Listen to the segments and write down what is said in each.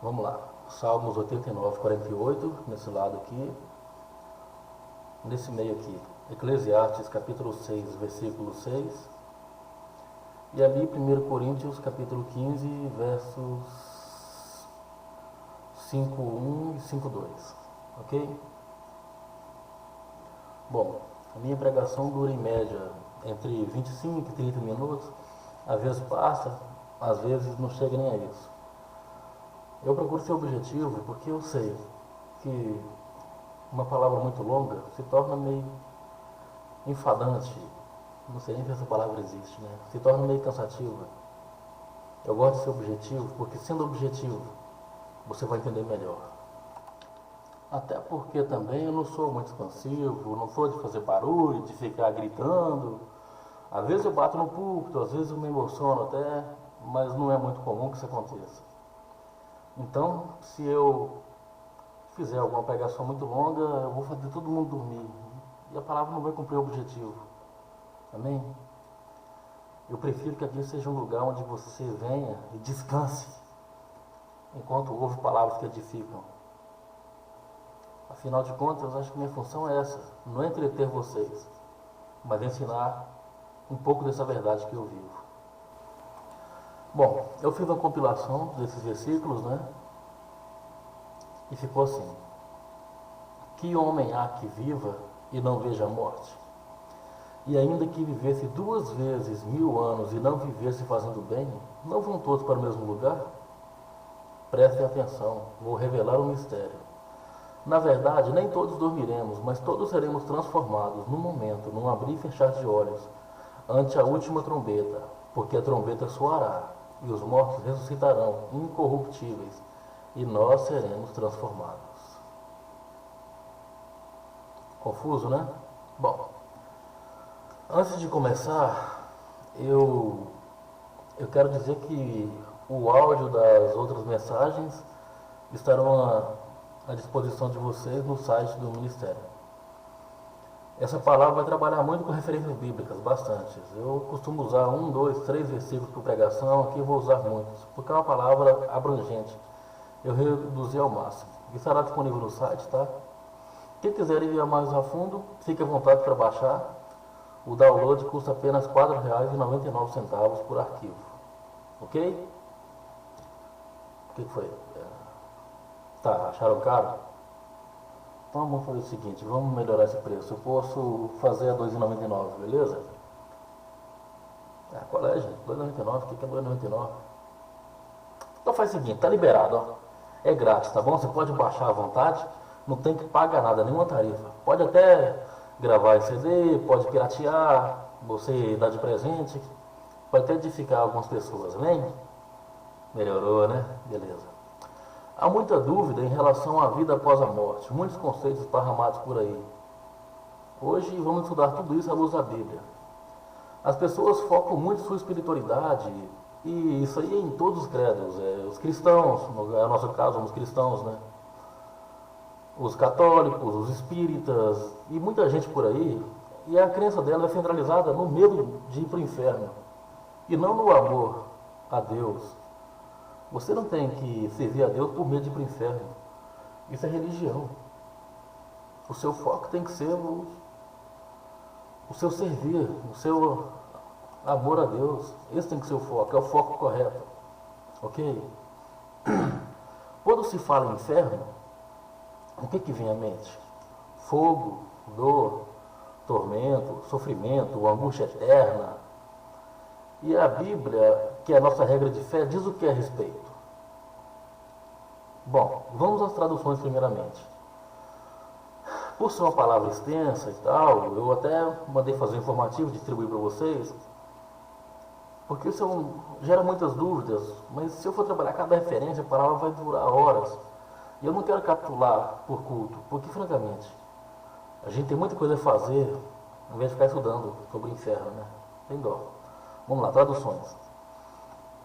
Vamos lá. Salmos 89, 48, nesse lado aqui. Nesse meio aqui. Eclesiastes capítulo 6, versículo 6. E ali 1 Coríntios capítulo 15, versos 5:1 e 5:2. Ok? Bom, a minha pregação dura em média entre 25 e 30 minutos. Às vezes passa, às vezes não chega nem a isso. Eu procuro ser objetivo porque eu sei que uma palavra muito longa se torna meio enfadante. Não sei nem se essa palavra existe, né? Se torna meio cansativa. Eu gosto de ser objetivo porque, sendo objetivo, você vai entender melhor. Até porque também eu não sou muito expansivo, não sou de fazer barulho, de ficar gritando. Às vezes eu bato no púlpito, às vezes eu me emociono até, mas não é muito comum que isso aconteça. Então, se eu fizer alguma pregação muito longa, eu vou fazer todo mundo dormir. E a palavra não vai cumprir o objetivo. Amém? Eu prefiro que aqui seja um lugar onde você venha e descanse, enquanto ouve palavras que edificam. Afinal de contas, eu acho que minha função é essa, não é entreter vocês, mas ensinar um pouco dessa verdade que eu vivo. Bom, eu fiz uma compilação desses versículos, né? E ficou assim: que homem há que viva e não veja a morte? E ainda que vivesse 2 vezes 1000 anos e não vivesse fazendo bem, não vão todos para o mesmo lugar? Prestem atenção, vou revelar um mistério. Na verdade, nem todos dormiremos, mas todos seremos transformados num momento, num abrir e fechar de olhos, ante a última trombeta, porque a trombeta soará, e os mortos ressuscitarão incorruptíveis, e nós seremos transformados. Confuso, né? Bom, antes de começar, eu quero dizer que o áudio das outras mensagens estarão à disposição de vocês no site do Ministério. Essa palavra vai trabalhar muito com referências bíblicas, bastante. Eu costumo usar 1, 2, 3 versículos por pregação, aqui eu vou usar muitos, porque é uma palavra abrangente. Eu reduzi ao máximo. Estará disponível no site, tá? Quem quiser ir mais a fundo, fique à vontade para baixar. O download custa apenas R$ 4,99 por arquivo. Ok? O que foi? Tá, acharam caro? Então vamos fazer o seguinte, vamos melhorar esse preço. Eu posso fazer a R$ 2,99, beleza? Qual é, gente? R$ 2,99? O que é R$ 2,99? Então faz o seguinte, tá liberado, ó. É grátis, tá bom? Você pode baixar à vontade, não tem que pagar nada, nenhuma tarifa. Pode até gravar em CD, pode piratear, você dá de presente, pode até edificar algumas pessoas, vem? Melhorou, né? Beleza. Há muita dúvida em relação à vida após a morte, muitos conceitos esparramados por aí. Hoje vamos estudar tudo isso à luz da Bíblia. As pessoas focam muito sua espiritualidade, e isso aí é em todos os credos. Os cristãos, no nosso caso, somos cristãos, né? Os católicos, os espíritas e muita gente por aí, e a crença dela é centralizada no medo de ir para o inferno e não no amor a Deus. Você não tem que servir a Deus por medo de ir para o inferno. Isso é religião. O seu foco tem que ser o seu servir, o seu amor a Deus. Esse tem que ser o foco, é o foco correto. Ok? Quando se fala em inferno, o que vem à mente? Fogo, dor, tormento, sofrimento, angústia eterna. E a Bíblia, que é a nossa regra de fé, diz o que a respeito? Bom, vamos às traduções primeiramente. Por ser uma palavra extensa e tal, eu até mandei fazer um informativo, distribuir para vocês, porque isso gera muitas dúvidas, mas se eu for trabalhar cada referência, a palavra vai durar horas. E eu não quero capitular por culto, porque francamente, a gente tem muita coisa a fazer, ao invés de ficar estudando sobre o inferno, né? Tem dó. Vamos lá, traduções.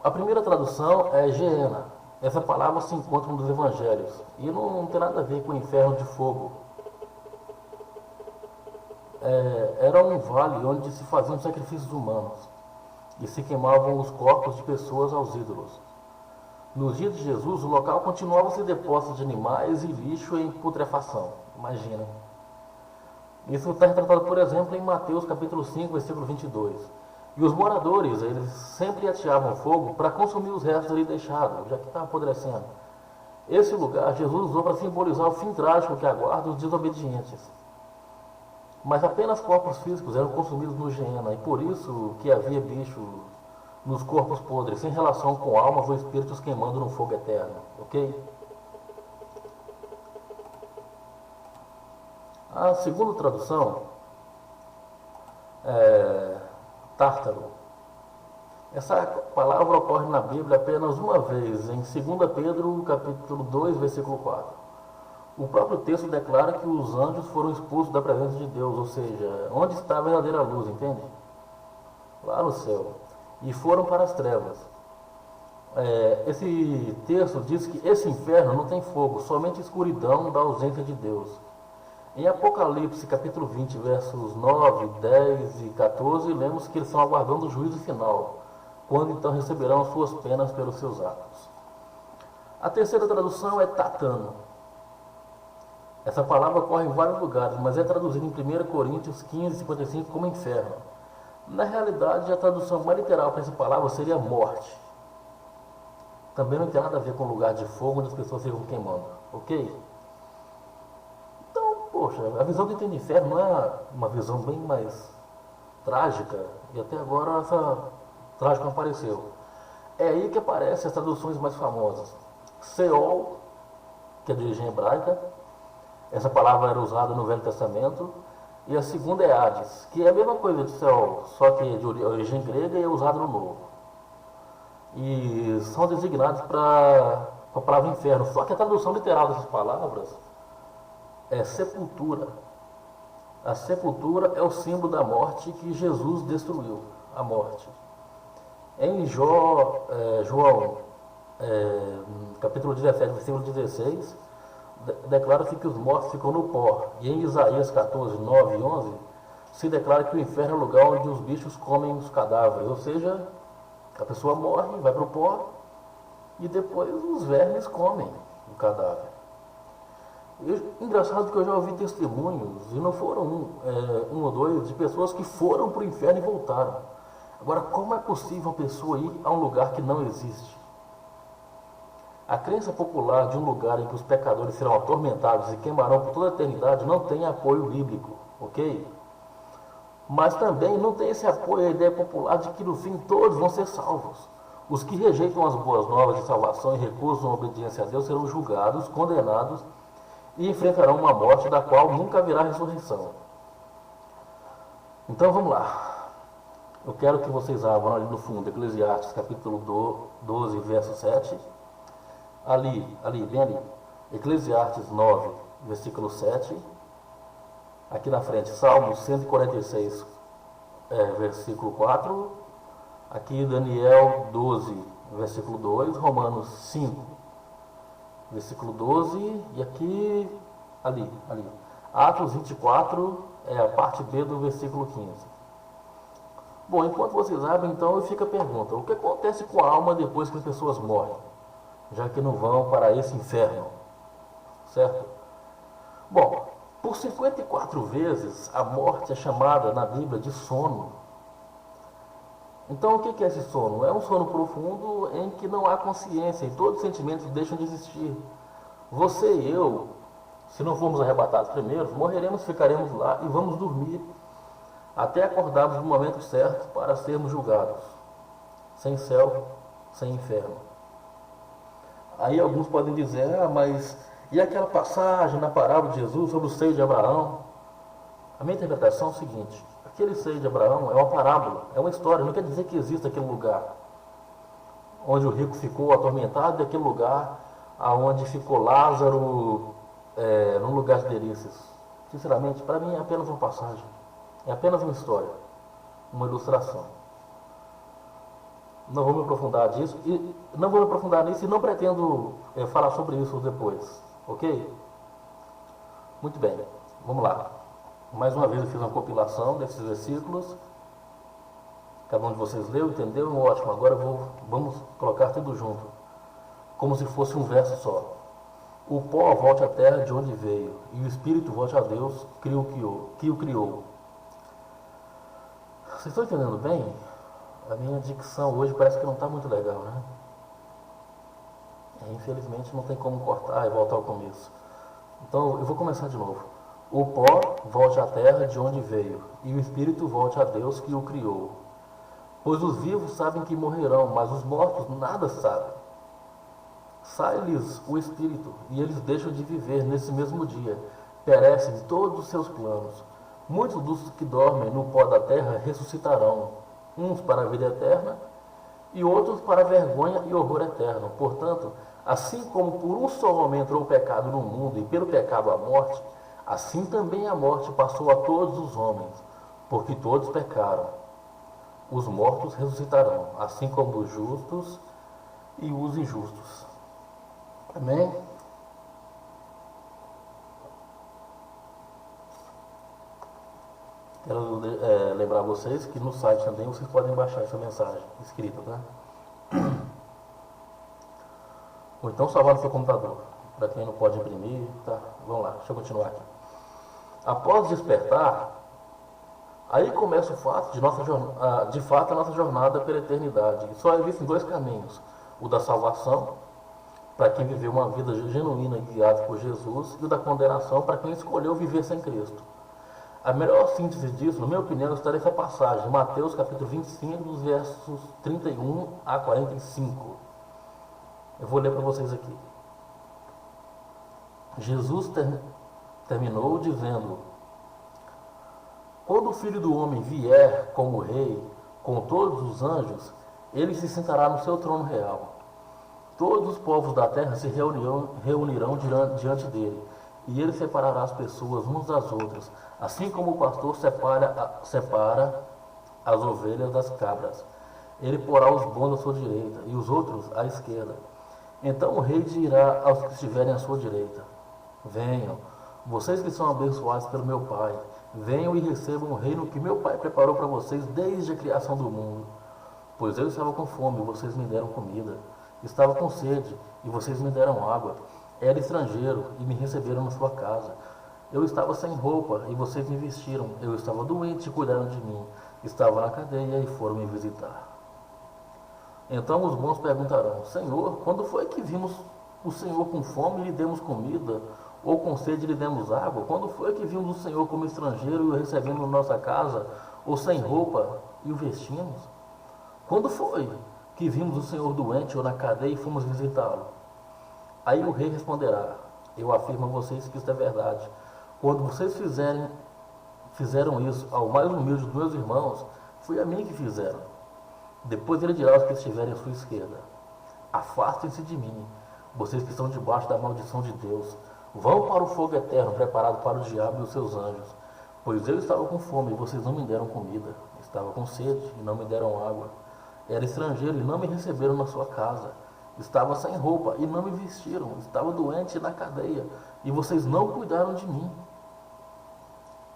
A primeira tradução é Geena. Essa palavra se encontra nos evangelhos. E não tem nada a ver com o inferno de fogo. Era um vale onde se faziam sacrifícios humanos. E se queimavam os corpos de pessoas aos ídolos. Nos dias de Jesus, o local continuava a ser depósito de animais e lixo em putrefação. Imagina. Isso está retratado, por exemplo, em Mateus capítulo 5, versículo 22. E os moradores, eles sempre ateavam fogo para consumir os restos ali deixados, já que estava apodrecendo. Esse lugar Jesus usou para simbolizar o fim trágico que aguarda os desobedientes. Mas apenas corpos físicos eram consumidos no Geena, e por isso que havia bicho nos corpos podres, sem relação com almas ou espíritos queimando no fogo eterno. Ok? A segunda tradução é Tártaro. Essa palavra ocorre na Bíblia apenas uma vez, em 2 Pedro, capítulo 2, versículo 4. O próprio texto declara que os anjos foram expulsos da presença de Deus, ou seja, onde está a verdadeira luz, entende? Lá no céu. E foram para as trevas. Esse texto diz que esse inferno não tem fogo, somente escuridão da ausência de Deus. Em Apocalipse, capítulo 20, versos 9, 10 e 14, lemos que eles estão aguardando o juízo final, quando então receberão suas penas pelos seus atos. A terceira tradução é Tatano. Essa palavra ocorre em vários lugares, mas é traduzida em 1 Coríntios 15, 55 como inferno. Na realidade, a tradução mais literal para essa palavra seria morte. Também não tem nada a ver com o lugar de fogo onde as pessoas ficam queimando, ok? Então, poxa, a visão que tem de inferno não é uma visão bem mais trágica, e até agora essa trágica não apareceu. É aí que aparecem as traduções mais famosas. Seol, que é de origem hebraica, essa palavra era usada no Velho Testamento, e a segunda é Hades, que é a mesma coisa de Seol, só que é de origem grega e é usada no Novo. E são designados para a palavra inferno, só que a tradução literal dessas palavras é sepultura. A sepultura é o símbolo da morte que Jesus destruiu, a morte. Em João, capítulo 17, versículo 16, declara-se que os mortos ficam no pó. E em Isaías 14, 9 e 11, se declara que o inferno é o lugar onde os bichos comem os cadáveres. Ou seja, a pessoa morre, vai para o pó, e depois os vermes comem o cadáver. Engraçado que eu já ouvi testemunhos, e não foram um ou dois, de pessoas que foram para o inferno e voltaram. Agora, como é possível uma pessoa ir a um lugar que não existe? A crença popular de um lugar em que os pecadores serão atormentados e queimarão por toda a eternidade não tem apoio bíblico, ok? Mas também não tem esse apoio à ideia popular de que no fim todos vão ser salvos. Os que rejeitam as boas novas de salvação e recusam a obediência a Deus serão julgados, condenados e enfrentarão uma morte da qual nunca haverá ressurreição. Então vamos lá. Eu quero que vocês abram ali no fundo, Eclesiastes capítulo 12, verso 7. Bem ali. Eclesiastes 9, versículo 7. Aqui na frente, Salmos 146, versículo 4. Aqui Daniel 12, versículo 2. Romanos 5, versículo 12. E aqui, ali. Atos 24, a parte B do versículo 15. Bom, enquanto vocês abrem, então, fica a pergunta. O que acontece com a alma depois que as pessoas morrem? Já que não vão para esse inferno, certo? Bom, por 54 vezes a morte é chamada na Bíblia de sono. Então o que é esse sono? É um sono profundo em que não há consciência e todos os sentimentos deixam de existir. Você e eu, se não formos arrebatados primeiro, morreremos, ficaremos lá e vamos dormir até acordarmos no momento certo para sermos julgados. Sem céu, sem inferno. Aí alguns podem dizer, mas e aquela passagem na parábola de Jesus sobre o seio de Abraão? A minha interpretação é o seguinte: aquele seio de Abraão é uma parábola, é uma história, não quer dizer que exista aquele lugar onde o rico ficou atormentado e aquele lugar onde ficou Lázaro num lugar de delícias. Sinceramente, para mim é apenas uma passagem, é apenas uma história, uma ilustração. Não vou me aprofundar nisso e não pretendo falar sobre isso depois, ok? Muito bem, vamos lá. Mais uma vez eu fiz uma compilação desses versículos. Cada um de vocês leu, entendeu? Ótimo, agora vamos colocar tudo junto. como se fosse um verso só. O pó volte à terra de onde veio, e o espírito volte a Deus que o criou. Vocês estão entendendo bem? A minha dicção hoje parece que não está muito legal, né? Infelizmente não tem como cortar e voltar ao começo. Então eu vou começar de novo. O pó volte à terra de onde veio, e o espírito volte a Deus que o criou. Pois os vivos sabem que morrerão, mas os mortos nada sabem. Sai-lhes o espírito, e eles deixam de viver nesse mesmo dia. Perecem todos os seus planos. Muitos dos que dormem no pó da terra ressuscitarão, uns para a vida eterna e outros para a vergonha e horror eterno. Portanto, assim como por um só homem entrou o pecado no mundo e pelo pecado a morte, assim também a morte passou a todos os homens, porque todos pecaram. Os mortos ressuscitarão, assim como os justos e os injustos. Amém? Quero lembrar vocês que no site também vocês podem baixar essa mensagem escrita, tá? Ou então salvar no seu computador, para quem não pode imprimir, tá? Vamos lá, deixa eu continuar aqui. Após despertar, aí começa o fato de fato a nossa jornada pela eternidade. Só existem dois caminhos: o da salvação, para quem viveu uma vida genuína e guiada por Jesus, e o da condenação, para quem escolheu viver sem Cristo. A melhor síntese disso, na minha opinião, está nessa passagem, Mateus capítulo 25, dos versos 31 a 45. Eu vou ler para vocês aqui. Jesus terminou dizendo: quando o Filho do Homem vier como rei, com todos os anjos, ele se sentará no seu trono real. Todos os povos da terra se reunirão diante dele, e ele separará as pessoas umas das outras, assim como o pastor separa as ovelhas das cabras. Ele porá os bons à sua direita e os outros à esquerda. Então o rei dirá aos que estiverem à sua direita: venham, vocês que são abençoados pelo meu Pai, venham e recebam o reino que meu Pai preparou para vocês desde a criação do mundo. Pois eu estava com fome e vocês me deram comida. Estava com sede e vocês me deram água. Era estrangeiro e me receberam na sua casa. Eu estava sem roupa e vocês me vestiram. Eu estava doente e cuidaram de mim. Estava na cadeia e foram me visitar. Então os bons perguntarão: Senhor, quando foi que vimos o Senhor com fome e lhe demos comida? Ou com sede e lhe demos água? Quando foi que vimos o Senhor como estrangeiro e o recebemos na nossa casa? Ou sem roupa e o vestimos? Quando foi que vimos o Senhor doente ou na cadeia e fomos visitá-lo? Aí o rei responderá: eu afirmo a vocês que isto é verdade. Quando vocês fizeram isso ao mais humilde dos meus irmãos, foi a mim que fizeram. Depois ele dirá aos que estiverem à sua esquerda: afastem-se de mim, vocês que estão debaixo da maldição de Deus. Vão para o fogo eterno, preparado para o diabo e os seus anjos. Pois eu estava com fome e vocês não me deram comida. Estava com sede e não me deram água. Era estrangeiro e não me receberam na sua casa. Estava sem roupa e não me vestiram. Estava doente na cadeia e vocês não cuidaram de mim.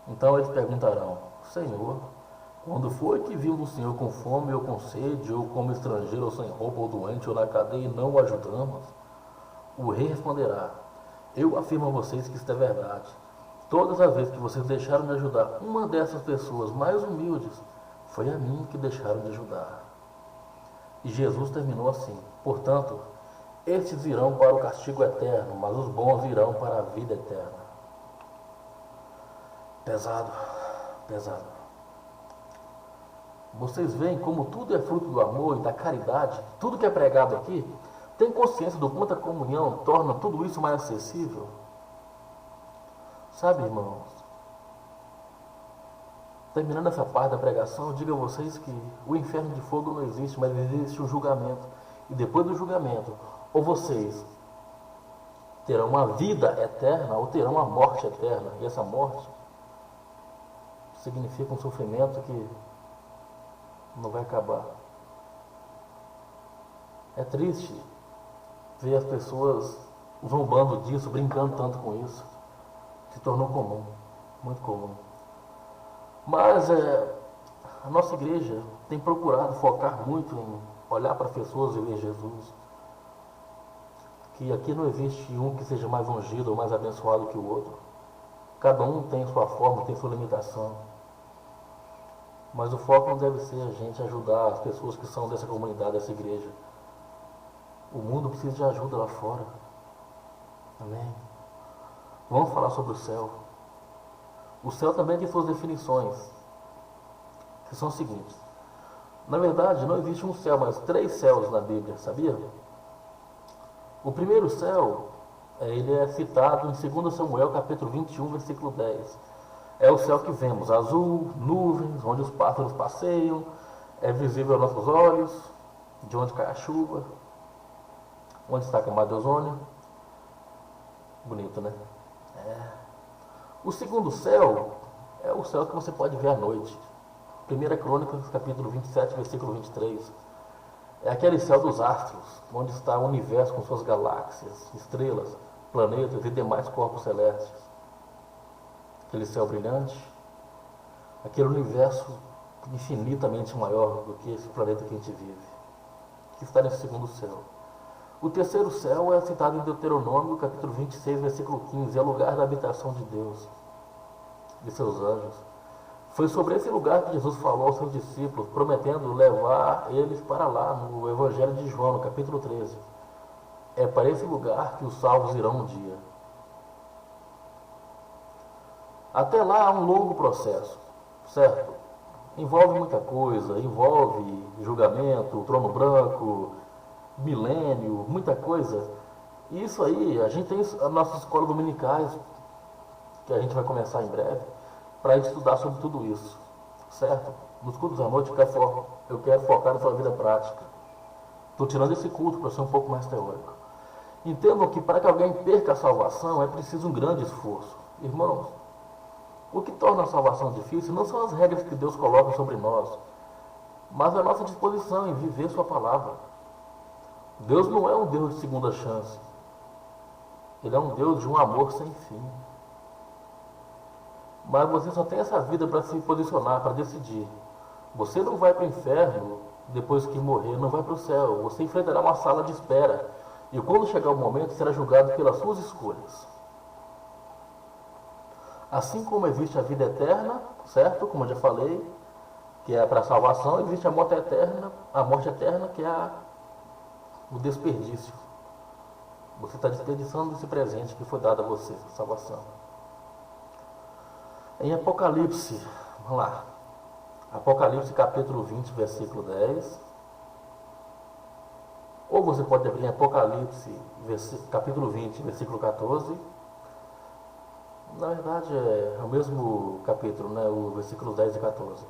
Então eles perguntarão: Senhor, quando foi que vimos o Senhor com fome ou com sede, ou como estrangeiro, ou sem roupa, ou doente, ou na cadeia e não o ajudamos? O rei responderá: eu afirmo a vocês que isto é verdade. Todas as vezes que vocês deixaram de ajudar uma dessas pessoas mais humildes, foi a mim que deixaram de ajudar. E Jesus terminou assim: portanto, estes irão para o castigo eterno, mas os bons irão para a vida eterna. Pesado, pesado. Vocês veem como tudo é fruto do amor e da caridade? Tudo que é pregado aqui, tem consciência do quanto a comunhão torna tudo isso mais acessível? Sabe, irmãos, terminando essa parte da pregação, eu digo a vocês que o inferno de fogo não existe, mas existe o julgamento. E depois do julgamento, ou vocês terão uma vida eterna, ou terão uma morte eterna. E essa morte significa um sofrimento que não vai acabar. É triste ver as pessoas zombando disso, brincando tanto com isso. Se tornou comum, muito comum. Mas a nossa igreja tem procurado focar muito em olhar para as pessoas e ver Jesus. que aqui não existe um que seja mais ungido ou mais abençoado que o outro. Cada um tem sua forma, tem sua limitação. Mas o foco não deve ser a gente ajudar as pessoas que são dessa comunidade, dessa igreja. O mundo precisa de ajuda lá fora. Amém? Vamos falar sobre o céu. O céu também tem suas definições, que são as seguintes. Na verdade, não existe um céu, mas 3 céus na Bíblia, sabia? O primeiro céu, ele é citado em 2 Samuel, capítulo 21, versículo 10. É o céu que vemos, azul, nuvens, onde os pássaros passeiam, é visível aos nossos olhos, de onde cai a chuva, onde está a camada de ozônio. Bonito, né? O segundo céu é o céu que você pode ver à noite. 1 Crônicas, capítulo 27, versículo 23. É aquele céu dos astros, onde está o universo com suas galáxias, estrelas, planetas e demais corpos celestes. Aquele céu brilhante, aquele universo infinitamente maior do que esse planeta que a gente vive, que está nesse segundo céu. O terceiro céu é citado em Deuteronômio, capítulo 26, versículo 15, é o lugar da habitação de Deus, de seus anjos. Foi sobre esse lugar que Jesus falou aos seus discípulos, prometendo levar eles para lá, no Evangelho de João, no capítulo 13. É para esse lugar que os salvos irão um dia. Até lá há um longo processo, certo? Envolve muita coisa, envolve julgamento, trono branco, milênio, muita coisa. E isso aí, a gente tem as nossas escolas dominicais, que a gente vai começar em breve, para estudar sobre tudo isso, certo? Nos cultos à noite eu quero focar na sua vida prática. Estou tirando esse culto para ser um pouco mais teórico. Entendam que para que alguém perca a salvação é preciso um grande esforço. Irmãos, o que torna a salvação difícil não são as regras que Deus coloca sobre nós, mas a nossa disposição em viver sua palavra. Deus não é um Deus de segunda chance. Ele é um Deus de um amor sem fim. Mas você só tem essa vida para se posicionar, para decidir. Você não vai para o inferno depois que morrer, não vai para o céu. Você enfrentará uma sala de espera. E quando chegar o momento, será julgado pelas suas escolhas. Assim como existe a vida eterna, certo? Como eu já falei, que é para a salvação, existe a morte eterna, que é o desperdício. Você está desperdiçando esse presente que foi dado a você, a salvação. Em Apocalipse, vamos lá. Apocalipse capítulo 20, versículo 10. Ou você pode abrir em Apocalipse capítulo 20, versículo 14. Na verdade é o mesmo capítulo, né? O versículo 10 e 14.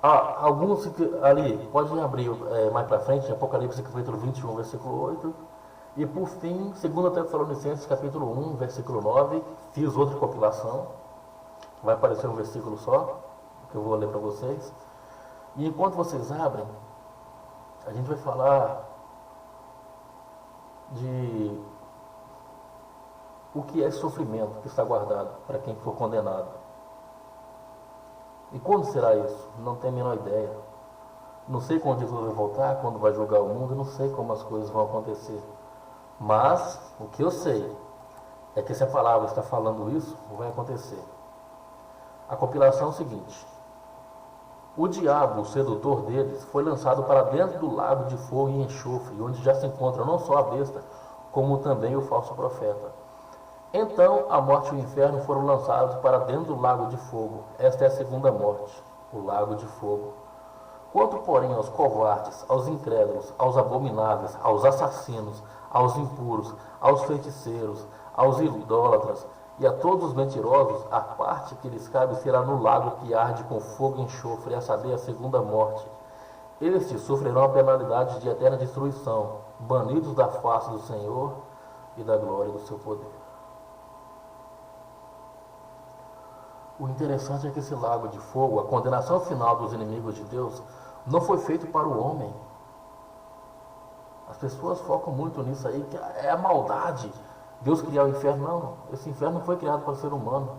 Alguns ali, pode abrir mais para frente, Apocalipse capítulo 21, versículo 8. E por fim, 2 Tessalonicenses capítulo 1, versículo 9. Fiz outra compilação. Vai aparecer um versículo só, que eu vou ler para vocês. E enquanto vocês abrem, a gente vai falar de o que é sofrimento que está guardado para quem for condenado. E quando será isso? Não tenho a menor ideia. Não sei quando Jesus vai voltar, quando vai julgar o mundo, não sei como as coisas vão acontecer. Mas o que eu sei é que se a palavra está falando isso, vai acontecer. A compilação é o seguinte: o diabo, o sedutor deles, foi lançado para dentro do lago de fogo e enxofre, onde já se encontra não só a besta, como também o falso profeta. Então a morte e o inferno foram lançados para dentro do lago de fogo. Esta é a segunda morte, o lago de fogo. Quanto, porém, aos covardes, aos incrédulos, aos abomináveis, aos assassinos, aos impuros, aos feiticeiros, aos idólatras, e a todos os mentirosos, a parte que lhes cabe será no lago que arde com fogo e enxofre, a saber, a segunda morte. Estes sofrerão a penalidade de eterna destruição, banidos da face do Senhor e da glória do seu poder. O interessante é que esse lago de fogo, a condenação final dos inimigos de Deus, não foi feito para o homem. As pessoas focam muito nisso aí, que é a maldade. Deus criar o inferno, não. Esse inferno não foi criado para o ser humano.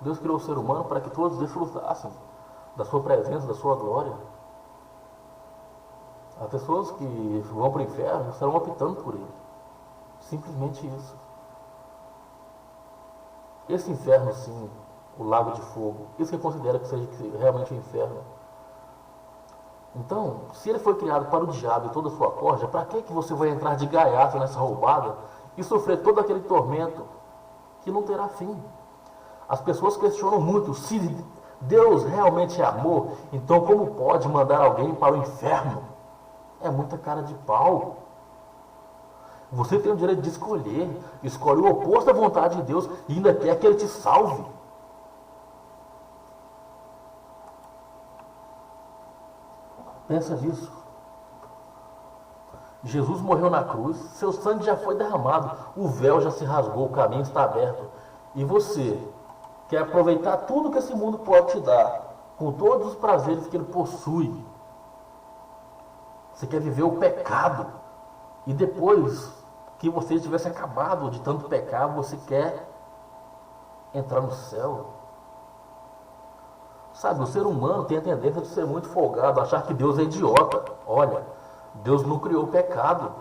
Deus criou o ser humano para que todos desfrutassem da sua presença, da sua glória. As pessoas que vão para o inferno estarão optando por ele. Simplesmente isso. Esse inferno, sim, o lago de fogo, isso que considera que seja realmente o inferno. Então, se ele foi criado para o diabo e toda a sua corja, para que você vai entrar de gaiato nessa roubada e sofrer todo aquele tormento que não terá fim? As pessoas questionam muito: se Deus realmente é amor, então como pode mandar alguém para o inferno? É muita cara de pau. Você tem o direito de escolher, escolhe o oposto à vontade de Deus e ainda quer que ele te salve. Pensa nisso. Jesus morreu na cruz, seu sangue já foi derramado, o véu já se rasgou, o caminho está aberto. E você quer aproveitar tudo que esse mundo pode te dar, com todos os prazeres que ele possui. Você quer viver o pecado. E depois que você tivesse acabado de tanto pecar, você quer entrar no céu. Sabe, o ser humano tem a tendência de ser muito folgado, achar que Deus é idiota. Olha, Deus não criou o pecado.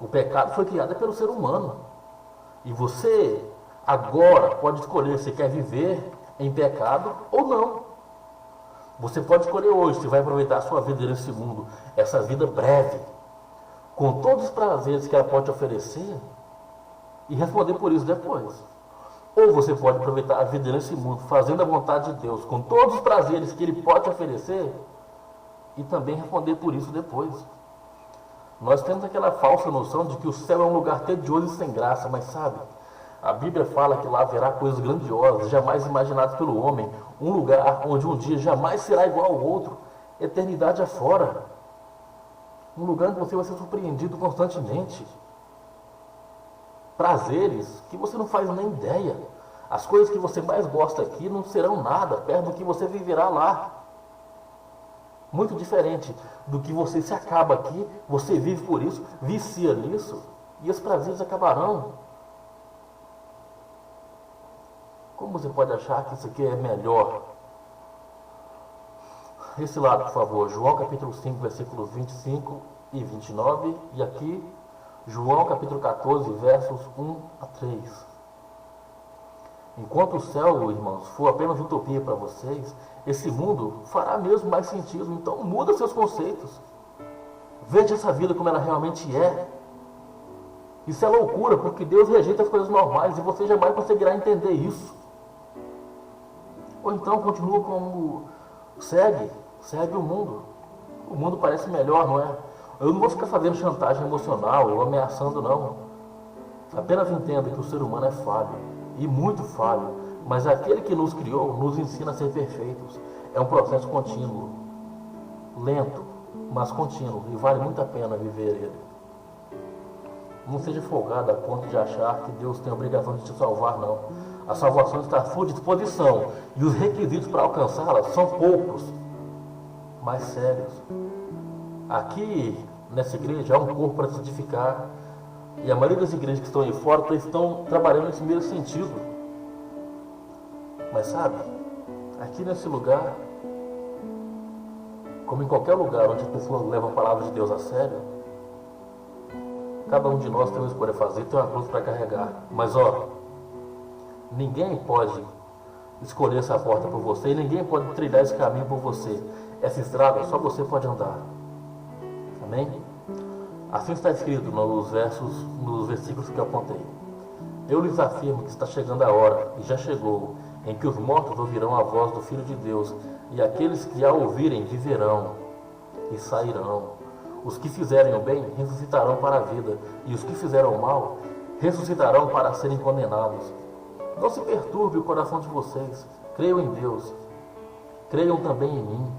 O pecado foi criado pelo ser humano. E você agora pode escolher se quer viver em pecado ou não. Você pode escolher hoje se vai aproveitar a sua vida nesse mundo, essa vida breve, com todos os prazeres que ela pode te oferecer, e responder por isso depois. Ou você pode aproveitar a vida nesse mundo, fazendo a vontade de Deus, com todos os prazeres que Ele pode te oferecer, e também responder por isso depois. Nós temos aquela falsa noção de que o céu é um lugar tedioso e sem graça, mas sabe, a Bíblia fala que lá haverá coisas grandiosas, jamais imaginadas pelo homem, um lugar onde um dia jamais será igual ao outro, eternidade afora. Um lugar onde você vai ser surpreendido constantemente. Prazeres que você não faz nem ideia. As coisas que você mais gosta aqui não serão nada perto do que você viverá lá. Muito diferente do que você se acaba aqui, você vive por isso, vicia nisso, e os prazeres acabarão. Como você pode achar que isso aqui é melhor? Esse lado, por favor, João capítulo 5, versículos 25 e 29, e aqui João capítulo 14, versos 1 a 3. Enquanto o céu, irmãos, for apenas utopia para vocês, esse mundo fará mesmo mais sentido. Então muda seus conceitos. Veja essa vida como ela realmente é. Isso é loucura, porque Deus rejeita as coisas normais e você jamais conseguirá entender isso. Ou então continua como segue o mundo. O mundo parece melhor, não é? Eu não vou ficar fazendo chantagem emocional ou ameaçando, não. Apenas entenda que o ser humano é falho, e muito falho, mas aquele que nos criou nos ensina a ser perfeitos. É um processo contínuo, lento, mas contínuo, e vale muito a pena viver ele. Não seja folgado a ponto de achar que Deus tem a obrigação de te salvar, não. A salvação está à sua disposição, e os requisitos para alcançá-la são poucos, mas sérios. Aqui, nessa igreja, há um corpo para se edificar, e a maioria das igrejas que estão aí fora estão trabalhando nesse mesmo sentido. Mas sabe, aqui nesse lugar, como em qualquer lugar onde as pessoas levam a palavra de Deus a sério, cada um de nós tem uma escolha a fazer, tem uma cruz para carregar. Mas ninguém pode escolher essa porta por você, e ninguém pode trilhar esse caminho por você. Essa estrada só você pode andar. Amém? Assim está escrito nos versículos que eu apontei. Eu lhes afirmo que está chegando a hora, e já chegou, em que os mortos ouvirão a voz do Filho de Deus, e aqueles que a ouvirem viverão e sairão. Os que fizerem o bem ressuscitarão para a vida, e os que fizeram o mal ressuscitarão para serem condenados. Não se perturbe o coração de vocês, creiam em Deus, creiam também em mim.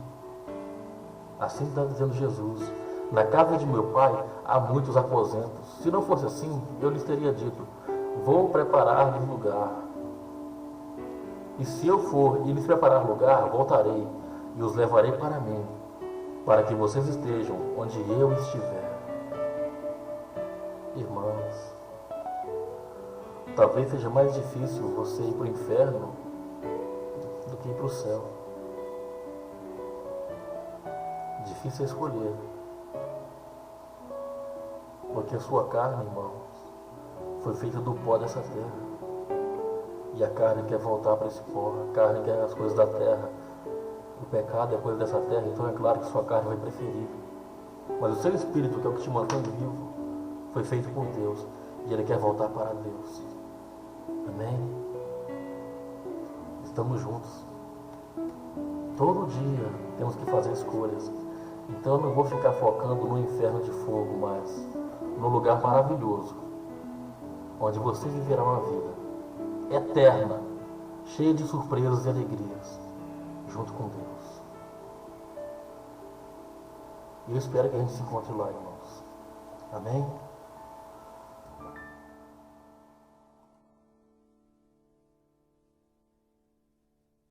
Assim está dizendo Jesus. Na casa de meu pai há muitos aposentos. Se não fosse assim, eu lhes teria dito: vou preparar-lhes lugar. E se eu for e lhes preparar lugar, voltarei e os levarei para mim, para que vocês estejam onde eu estiver. Irmãos, talvez seja mais difícil você ir para o inferno do que ir para o céu. Difícil é escolher. Porque a sua carne, irmãos, foi feita do pó dessa terra. E a carne quer voltar para esse pó, a carne quer as coisas da terra. O pecado é coisa dessa terra, então é claro que sua carne vai preferir. Mas o seu espírito, que é o que te mantém vivo, foi feito por Deus. E ele quer voltar para Deus. Amém? Estamos juntos. Todo dia temos que fazer escolhas. Então eu não vou ficar focando no inferno de fogo, mas no lugar maravilhoso, onde você viverá uma vida eterna, cheia de surpresas e alegrias, junto com Deus. E eu espero que a gente se encontre lá, irmãos. Amém?